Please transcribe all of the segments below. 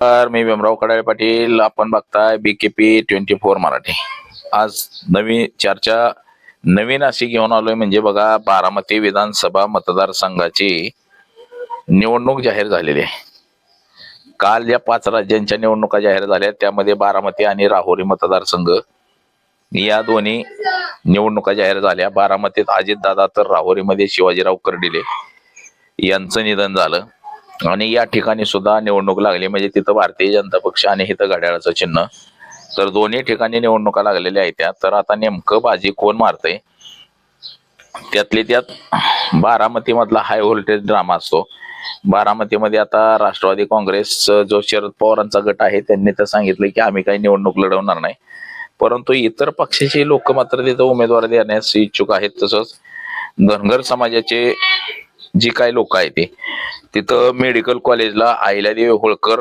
तर मी भीमराव कडाळे पाटील. आपण बघताय BKP24 मराठी. आज नवीन चर्चा नवीन अशी घेऊन आलोय, म्हणजे बघा, बारामती विधानसभा मतदारसंघाची निवडणूक जाहीर झालेली आहे. काल ज्या 5 राज्यांच्या निवडणुका जाहीर झाल्या त्यामध्ये बारामती आणि राहुरी मतदारसंघ या दोन्ही निवडणुका जाहीर झाल्या. बारामतीत अजितदादा तर राहुरीमध्ये शिवाजीराव कर्डिले यांचं निधन झालं. आणि या ठिकाणी सुद्धा निवडणूक लागली, म्हणजे तिथं भारतीय जनता पक्ष आणि इथं घड्याळाचं चिन्ह. तर दोन्ही ठिकाणी निवडणुका लागलेल्या आहेत. तर आता नेमकं बाजी कोण मारतंय, त्यातली त्यात बारामती मधला हाय व्होल्टेज ड्रामा असतो. बारामतीमध्ये आता राष्ट्रवादी काँग्रेस जो शरद पवारांचा गट आहे त्यांनी तर सांगितलं की आम्ही काही निवडणूक लढवणार नाही, परंतु इतर पक्षाचे लोक मात्र तिथं उमेदवार देण्यास इच्छुक आहेत. तसंच धनगर समाजाचे जी काही लोक आहेत ते तिथं मेडिकल कॉलेजला अहिल्यादेवी होळकर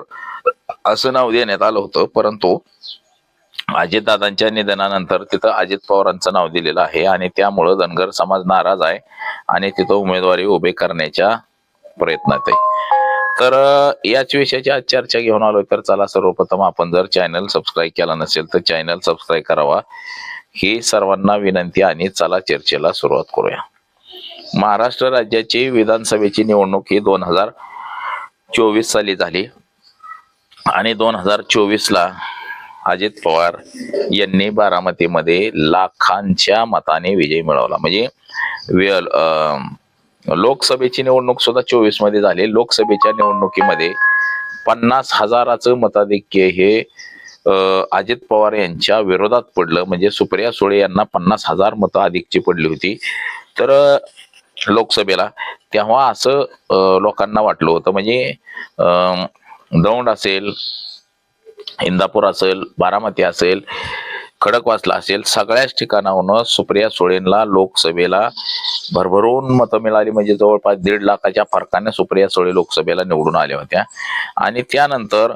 असं नाव देण्यात आलं होतं, परंतु अजितदादांच्या निधनानंतर तिथं अजित पवारांचं नाव दिलेलं आहे आणि त्यामुळं धनगर समाज नाराज आहे आणि तिथं उमेदवारी उभे करण्याच्या प्रयत्नात आहे. तर याच विषयाची आज चर्चा घेऊन आलोय. तर चला, सर्वप्रथम आपण जर चॅनल सबस्क्राईब केला नसेल तर चॅनल सबस्क्राईब करावा, ही सर्वांना विनंती. आणि चला चर्चेला सुरुवात करूया. महाराष्ट्र राज्याची विधानसभेची निवडणूक ही 2024 साली झाली आणि 2024ला अजित पवार यांनी बारामतीमध्ये लाखांच्या मताने विजय मिळवला. म्हणजे लोकसभेची निवडणूक सुद्धा 24 मध्ये झाली. लोकसभेच्या निवडणुकीमध्ये 50,000चं मताधिक्य हे अजित पवार यांच्या विरोधात पडलं. म्हणजे सुप्रिया सुळे यांना 50,000 मतं अधिकची पडली होती. तर लोकसभेला तेव्हा असं लोकांना वाटलं होतं, म्हणजे दौंड असेल, इंदापूर असेल, बारामती असेल, खडकवासला असेल, सगळ्याच ठिकाणाहून सुप्रिया सुळेंना लोकसभेला भरभरून मतं मिळाली. म्हणजे जवळपास 1.5 लाखाच्या फरकाने सुप्रिया सुळे लोकसभेला निवडून आल्या होत्या. आणि त्यानंतर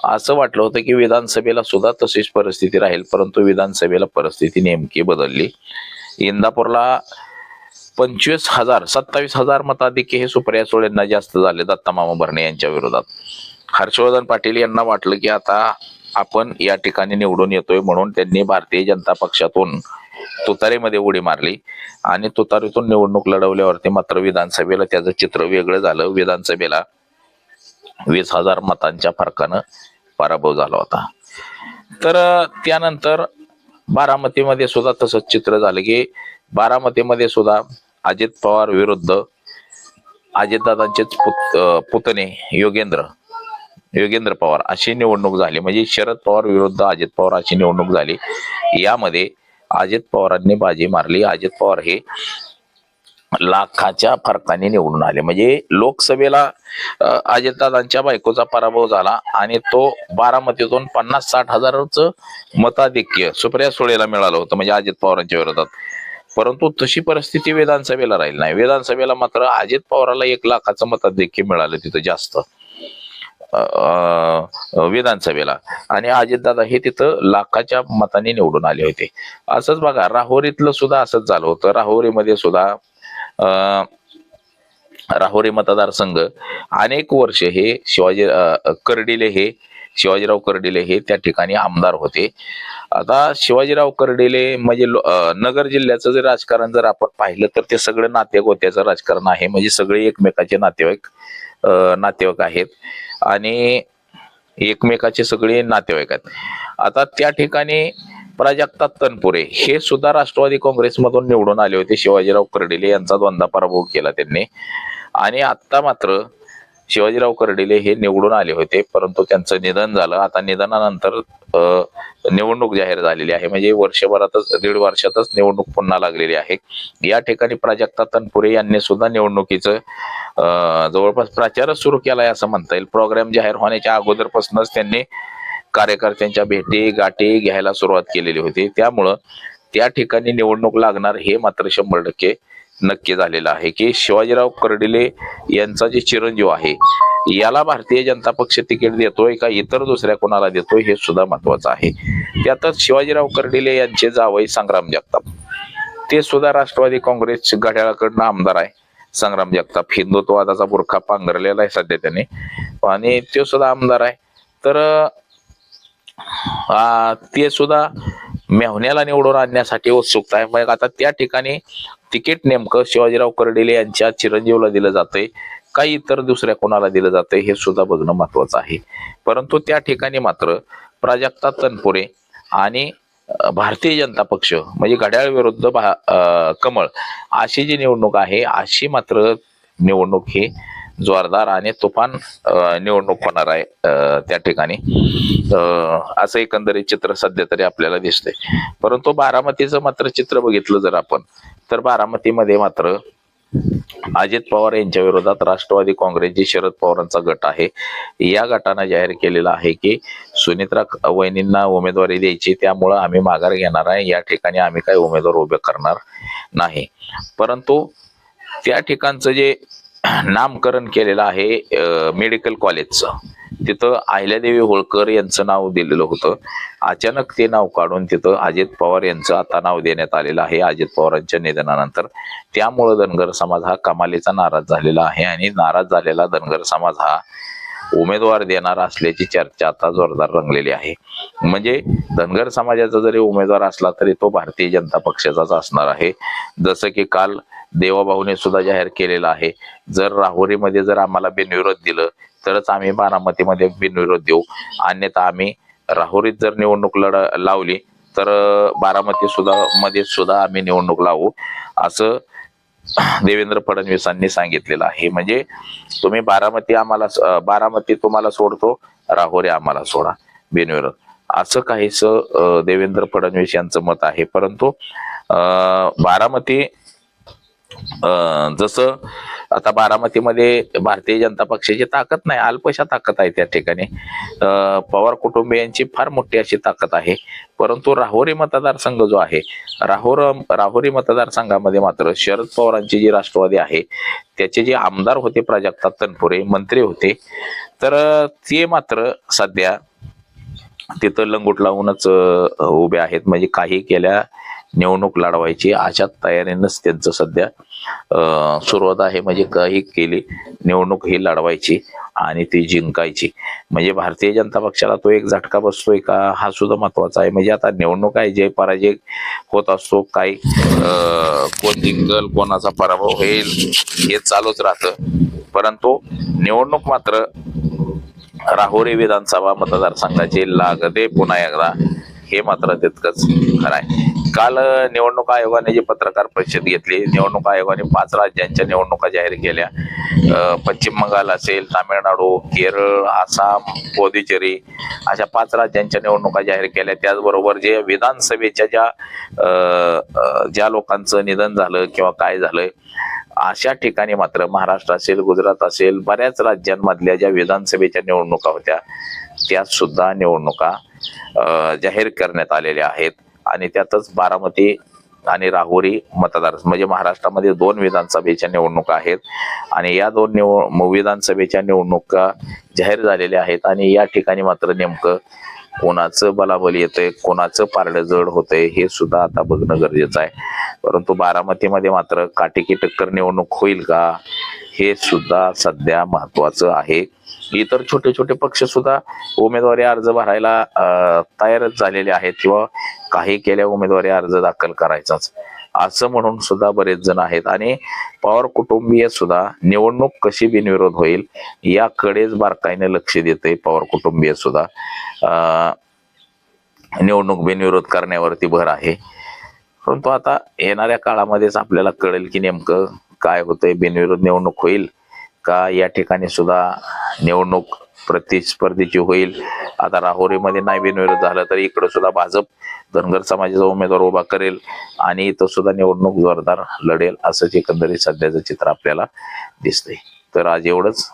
असं वाटलं होतं की विधानसभेला सुद्धा तशीच परिस्थिती राहील, परंतु विधानसभेला परिस्थिती नेमकी बदलली. इंदापूरला 27,000 मताधिक्य हे सुप्रिया सुळेंना जास्त झाले दत्ता मामा भरणे यांच्या विरोधात. हर्षवर्धन पाटील यांना वाटलं की आता आपण या ठिकाणी निवडून येतोय, म्हणून त्यांनी भारतीय जनता पक्षातून तुतारीमध्ये उडी मारली आणि तुतारीतून निवडणूक लढवल्यावरती मात्र विधानसभेला त्याचं चित्र वेगळं झालं. विधानसभेला 20,000 मतांच्या फरकानं पराभव झाला होता. तर त्यानंतर बारामतीमध्ये सुद्धा तसंच चित्र झालं की बारामतीमध्ये सुद्धा अजित पवार विरुद्ध अजितदादांचेच पुतणे योगेंद्र पवार अशी निवडणूक झाली. म्हणजे शरद पवार विरुद्ध अजित पवार अशी निवडणूक झाली. यामध्ये अजित पवारांनी बाजी मारली. अजित पवार हे लाखाच्या फरकाने निवडून आले. म्हणजे लोकसभेला अजितदादांच्या बायकोचा पराभव झाला आणि तो बारामतीतून 50-60 हजाराचं मताधिक्य सुप्रिया सुळेला मिळालं होतं, म्हणजे अजित पवारांच्या विरोधात. परंतु तशी परिस्थिती विधानसभेला राहील नाही. विधानसभेला मात्र अजित पवाराला 1 लाखाचं मताधिक्य मिळालं तिथं जास्त विधानसभेला, आणि अजितदादा हे तिथं लाखाच्या मताने निवडून आले होते. असंच बघा, राहुरीतलं सुद्धा असंच झालं होतं. राहुरीमध्ये सुद्धा राहुरी मतदारसंघ अनेक वर्ष हे शिवाजीराव कर्डिले हे त्या ठिकाणी आमदार होते. आता शिवाजीराव कर्डिले म्हणजे नगर जिल्ह्याचं जर राजकारण जर आपण पाहिलं तर ते सगळं नातेगोत्याचं राजकारण आहे. म्हणजे सगळे एकमेकाचे नातेवाईक आहेत आणि एकमेकाचे सगळे नातेवाईक आहेत. आता त्या ठिकाणी प्राजक्ता तनपुरे हे सुद्धा राष्ट्रवादी काँग्रेसमधून निवडून आले होते. शिवाजीराव कर्डिले यांचा 2दा पराभव केला त्यांनी. आणि आता मात्र शिवाजीराव कर्डिले हे निवडून आले होते, परंतु त्यांचं निधन झालं. आता निधनानंतर निवडणूक जाहीर झालेली आहे. म्हणजे 1.5 वर्षातच निवडणूक पुन्हा लागलेली आहे. या ठिकाणी प्राजक्ता तनपुरे यांनी सुद्धा निवडणुकीचं जवळपास प्रचारच सुरू केलाय असं म्हणता येईल. प्रोग्राम जाहीर होण्याच्या अगोदरपासूनच त्यांनी कार्यकर्त्यांच्या भेटी गाठी घ्यायला सुरुवात केलेली होती. त्यामुळं त्या ठिकाणी निवडणूक लागणार हे मात्र 100% नक्की झालेलं आहे की शिवाजीराव कर्डिले यांचा जे चिरंजीव आहे याला भारतीय जनता पक्ष तिकीट देतोय का इतर दुसऱ्या कोणाला देतोय हे सुद्धा महत्वाचं आहे. त्यातच शिवाजीराव कर्डिले यांचे जावई संग्राम जगताप ते सुद्धा राष्ट्रवादी काँग्रेस घड्याळाकडनं आमदार आहे. संग्राम जगताप हिंदुत्ववादाचा बुरखा पांघरलेला आहे सध्या त्याने, आणि तो सुद्धा आमदार आहे. तर ते सुद्धा मेव्हण्याला निवडून आणण्यासाठी उत्सुकता आहे. मग आता त्या ठिकाणी तिकीट नेमकं शिवाजीराव कर्डिले यांच्या चिरंजीवला दिलं जातंय का इतर दुसऱ्या कोणाला दिलं जातंय हे सुद्धा बघणं महत्वाचं आहे. परंतु त्या ठिकाणी मात्र प्राजक्ता तनपुरे आणि भारतीय जनता पक्ष म्हणजे घड्याळ विरुद्ध कमळ अशी जी निवडणूक आहे, अशी मात्र निवडणूक ही जोरदार आणि तुफान निवडणूक होणार आहे त्या ठिकाणी. असं एकंदरीत चित्र सध्या तरी आपल्याला दिसतंय. परंतु बारामतीचं मात्र चित्र बघितलं जर आपण, तर बारामतीमध्ये मात्र अजित पवार यांच्या विरोधात राष्ट्रवादी काँग्रेसची शरद पवारांचा गट आहे. या गटानं जाहीर केलेला आहे की सुनित्रा वहिनींना उमेदवारी द्यायची, त्यामुळं आम्ही माघार घेणार आहे. या ठिकाणी आम्ही काही उमेदवार उभे करणार नाही. परंतु त्या ठिकाणचं जे नामकरण केलेलं आहे मेडिकल कॉलेजचं, तिथं अहिल्यादेवी होळकर यांचं नाव दिलेलं होतं. अचानक ते नाव काढून तिथं अजित पवार यांचं आता नाव देण्यात आलेलं आहे अजित पवारांच्या निधनानंतर. त्यामुळं धनगर समाज हा कमालीचा नाराज झालेला आहे आणि नाराज झालेला धनगर समाज हा उमेदवार देणार असल्याची चर्चा आता जोरदार रंगलेली आहे. म्हणजे धनगर समाजाचा जरी उमेदवार असला तरी तो भारतीय जनता पक्षाचाच असणार आहे. जसं की काल देवाभाऊने सुद्धा जाहीर केलेला आहे, जर राहुरीमध्ये जर आम्हाला बिनविरोध दिलं तरच आम्ही बारामतीमध्ये बिनविरोध देऊ, अन्यथा आम्ही राहुरीत जर निवडणूक लावली तर बारामती सुद्धा आम्ही निवडणूक लावू, असं देवेंद्र फडणवीसांनी सांगितलेलं आहे. म्हणजे तुम्ही बारामती तुम्हाला सोडतो, राहुरी आम्हाला सोडा बिनविरोध, असं काहीच देवेंद्र फडणवीस यांचं मत आहे. परंतु बारामती जसं आता बारामतीमध्ये भारतीय जनता पक्षाची ताकद नाही, अल्पशा ताकद आहे त्या ठिकाणी. पवार कुटुंबियांची फार मोठी अशी ताकद आहे. परंतु राहुरी मतदारसंघ जो आहे, राहुरी मतदारसंघामध्ये मात्र शरद पवारांची जी राष्ट्रवादी आहे त्याचे जे आमदार होते प्राजक्ता तनपुरे, मंत्री होते, तर ते मात्र सध्या तिथं लंगोट लावूनच उभे आहेत. म्हणजे काही केल्या निवडणूक लढवायची अशा तयारीनंच त्यांचं सध्या सुरुवात आहे. म्हणजे काही केली निवडणूक ही लढवायची आणि ती जिंकायची. म्हणजे भारतीय जनता पक्षाला तो एक झटका बसतोय का हा सुद्धा महत्वाचा आहे. म्हणजे आता निवडणूक आहे, जय पराजय होत असतो, काही कोण जिंकल कोणाचा पराभव होईल हे चालूच राहतं. परंतु निवडणूक मात्र राहुरी विधानसभा मतदारसंघाची लागते पुन्हा एकदा, हे मात्र तितकंच खरं आहे. काल निवडणूक आयोगाने जी पत्रकार परिषद घेतली, निवडणूक आयोगाने 5 राज्यांच्या निवडणुका जाहीर केल्या. पश्चिम बंगाल असेल, तामिळनाडू, केरळ, आसाम, पुदुचेरी अशा 5 राज्यांच्या निवडणुका जाहीर केल्या. त्याचबरोबर जे विधानसभेच्या ज्या लोकांचं निधन झालं किंवा काय झालं अशा ठिकाणी मात्र महाराष्ट्र असेल, गुजरात असेल, बऱ्याच राज्यांमधल्या ज्या विधानसभेच्या निवडणुका होत्या त्या सुद्धा निवडणुका जाहीर करण्यात आलेल्या आहेत. आणि त्यातच बारामती आणि राहुरी मतदार म्हणजे महाराष्ट्रामध्ये 2 विधानसभेच्या निवडणुका आहेत आणि या 2 विधानसभेच्या निवडणुका जाहीर झालेल्या आहेत. आणि या ठिकाणी मात्र नेमकं कोणाचं बलाबल येतंय, कोणाचं पारडं जड होतंय हे सुद्धा आता बघणं गरजेचं आहे. परंतु बारामतीमध्ये मात्र काटेकी टक्कर निवडणूक होईल का हे सुद्धा सध्या महत्वाचं आहे. इतर छोटे छोटे पक्ष सुद्धा उमेदवारी अर्ज भरायला तयारच झालेले आहेत किंवा काही केल्या उमेदवारी अर्ज दाखल करायचाच असं म्हणून सुद्धा बरेच जण आहेत. आणि पवार कुटुंबीय सुद्धा निवडणूक कशी बिनविरोध होईल याकडेच बारकाईने लक्ष देते. पवार कुटुंबीय सुद्धा निवडणूक बिनविरोध करण्यावरती भर आहे. परंतु आता येणाऱ्या काळामध्येच आपल्याला कळेल की नेमकं काय होतंय, बिनविरोध निवडणूक होईल का या ठिकाणी सुद्धा निवडणूक प्रतिस्पर्धीची होईल. आता राहुरीमध्ये नाही बिनविरोध झालं तर इकडे सुद्धा भाजप धनगर समाजाचा उमेदवार उभा करेल आणि इथं सुद्धा निवडणूक जोरदार लढेल, असंच एकंदरीत सध्याचं चित्र आपल्याला दिसतंय. तर आज एवढंच.